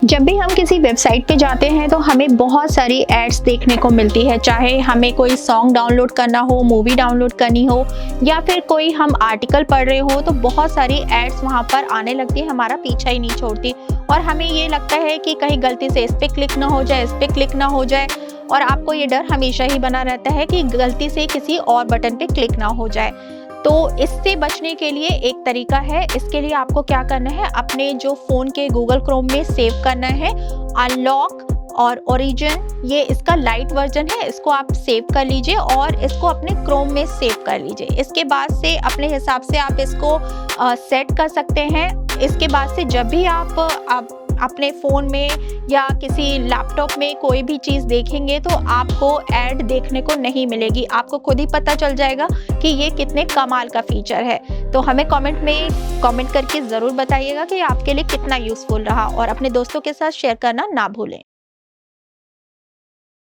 जब भी हम किसी वेबसाइट पे जाते हैं तो हमें बहुत सारी एड्स देखने को मिलती है, चाहे हमें कोई सॉन्ग डाउनलोड करना हो, मूवी डाउनलोड करनी हो या फिर कोई हम आर्टिकल पढ़ रहे हो तो बहुत सारी एड्स वहाँ पर आने लगती है, हमारा पीछा ही नहीं छोड़ती और हमें ये लगता है कि कहीं गलती से इस पे क्लिक ना हो जाए, इस पे क्लिक ना हो जाए और आपको ये डर हमेशा ही बना रहता है कि गलती से किसी और बटन पे क्लिक ना हो जाए। तो इससे बचने के लिए एक तरीका है। इसके लिए आपको क्या करना है, अपने जो फ़ोन के गूगल क्रोम में सेव करना है अनलॉक और ओरिजिन, ये इसका लाइट वर्जन है, इसको आप सेव कर लीजिए और इसको अपने क्रोम में सेव कर लीजिए। इसके बाद से अपने हिसाब से आप इसको सेट कर सकते हैं। इसके बाद से जब भी आप अपने फ़ोन में या किसी लैपटॉप में कोई भी चीज़ देखेंगे तो आपको ऐड देखने को नहीं मिलेगी, आपको खुद ही पता चल जाएगा कि ये कितने कमाल का फीचर है। तो हमें कमेंट करके ज़रूर बताइएगा कि आपके लिए कितना यूज़फुल रहा और अपने दोस्तों के साथ शेयर करना ना भूलें।